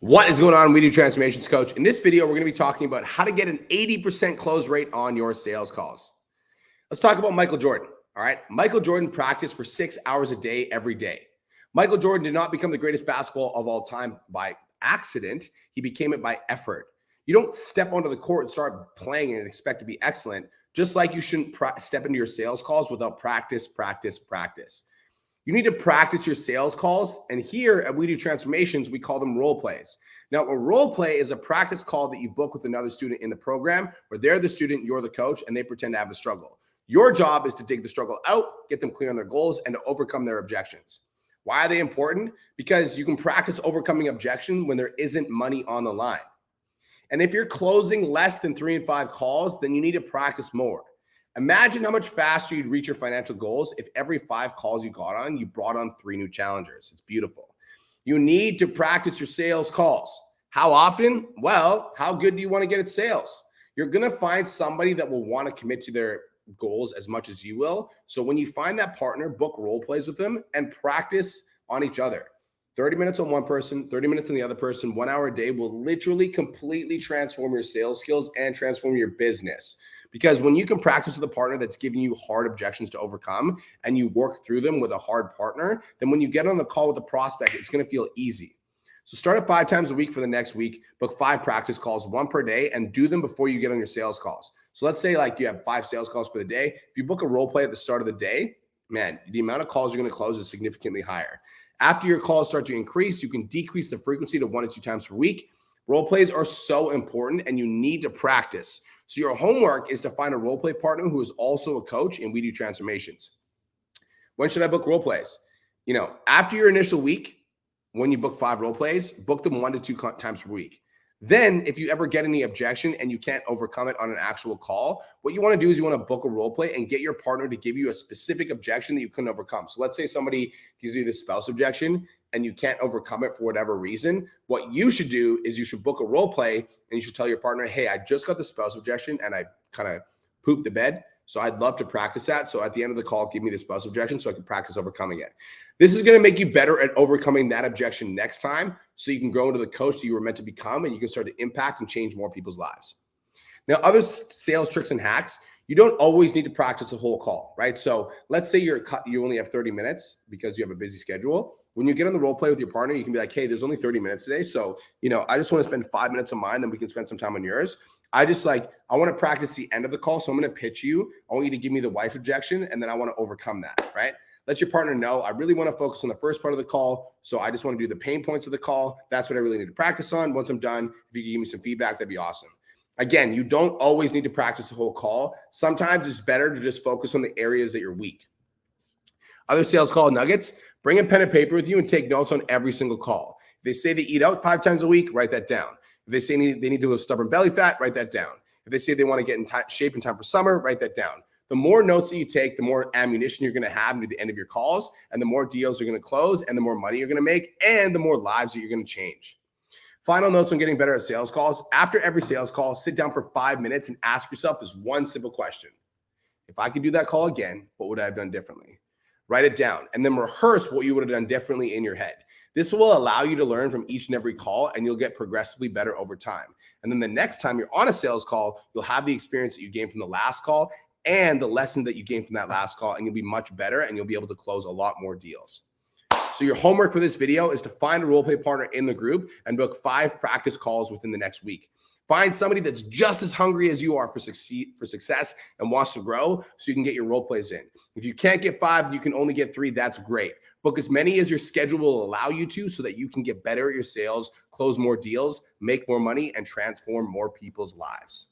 What is going on, We Do Transformations Coach? In this video, we're going to be talking about how to get an 80% close rate on your sales calls. Let's talk about Michael Jordan. All right. Michael Jordan practiced for 6 hours a day every day. Michael Jordan did not become the greatest basketball of all time by accident. He became it by effort. You don't step onto the court and start playing and expect to be excellent, just like you shouldn't step into your sales calls without practice. You need to practice your sales calls. And here at We Do Transformations, we call them role plays. Now, a role play is a practice call that you book with another student in the program where they're the student, you're the coach, and they pretend to have a struggle. Your job is to dig the struggle out, get them clear on their goals, and to overcome their objections. Why are they important? Because you can practice overcoming objection when there isn't money on the line. And if you're closing less than 3 and 5 calls, then you need to practice more. Imagine how much faster you'd reach your financial goals if every 5 calls you got on, you brought on 3 new challengers. It's beautiful. You need to practice your sales calls. How often? Well, how good do you want to get at sales? You're going to find somebody that will want to commit to their goals as much as you will. So when you find that partner, book role plays with them and practice on each other. 30 minutes on one person, 30 minutes on the other person, 1 hour a day will literally completely transform your sales skills and transform your business. Because when you can practice with a partner that's giving you hard objections to overcome and you work through them with a hard partner, then when you get on the call with the prospect, it's going to feel easy. So start at 5 times a week for the next week, book 5 practice calls, 1 per day, and do them before you get on your sales calls. So let's say like you have 5 sales calls for the day. If you book a role play at the start of the day, man, the amount of calls you're going to close is significantly higher. After your calls start to increase, you can decrease the frequency to 1 to 2 times per week. Role plays are so important and you need to practice. So your homework is to find a role play partner who is also a coach and We Do Transformations. When should I book role plays? After your initial week, when you book 5 role plays, book them 1 to 2 times per week. Then if you ever get any objection and you can't overcome it on an actual call, what you want to do is you want to book a role play and get your partner to give you a specific objection that you couldn't overcome. So let's say somebody gives you the spouse objection and you can't overcome it for whatever reason. What you should do is you should book a role play and you should tell your partner, hey, I just got the spouse objection and I kind of pooped the bed. So I'd love to practice that. So at the end of the call, give me the spouse objection so I can practice overcoming it. This is going to make you better at overcoming that objection next time so you can grow into the coach that you were meant to become and you can start to impact and change more people's lives. Now, other sales tricks and hacks, you don't always need to practice a whole call, right? So let's say you only have 30 minutes because you have a busy schedule. When you get on the role play with your partner, you can be like, hey, there's only 30 minutes today. So, I just want to spend 5 minutes on mine, then we can spend some time on yours. I want to practice the end of the call. So I'm going to pitch you. I want you to give me the wife objection, and then I want to overcome that, right? Let your partner know, I really want to focus on the first part of the call. So I just want to do the pain points of the call. That's what I really need to practice on. Once I'm done, if you can give me some feedback, that'd be awesome. Again, you don't always need to practice the whole call. Sometimes it's better to just focus on the areas that you're weak. Other sales call nuggets, bring a pen and paper with you and take notes on every single call. If they say they eat out 5 times a week, write that down. If they say they need to lose stubborn belly fat, write that down. If they say they want to get in shape in time for summer, write that down. The more notes that you take, the more ammunition you're going to have near the end of your calls, and the more deals you're going to close, and the more money you're going to make, and the more lives that you're going to change. Final notes on getting better at sales calls. After every sales call, sit down for 5 minutes and ask yourself this one simple question. If I could do that call again, what would I have done differently? Write it down and then rehearse what you would have done differently in your head. This will allow you to learn from each and every call and you'll get progressively better over time. And then the next time you're on a sales call, you'll have the experience that you gained from the last call and the lesson that you gained from that last call, and you'll be much better and you'll be able to close a lot more deals. So your homework for this video is to find a role play partner in the group and book 5 practice calls within the next week. Find somebody that's just as hungry as you are for success and wants to grow so you can get your role plays in. If you can't get 5, you can only get 3, that's great. Book as many as your schedule will allow you to so that you can get better at your sales, close more deals, make more money, and transform more people's lives.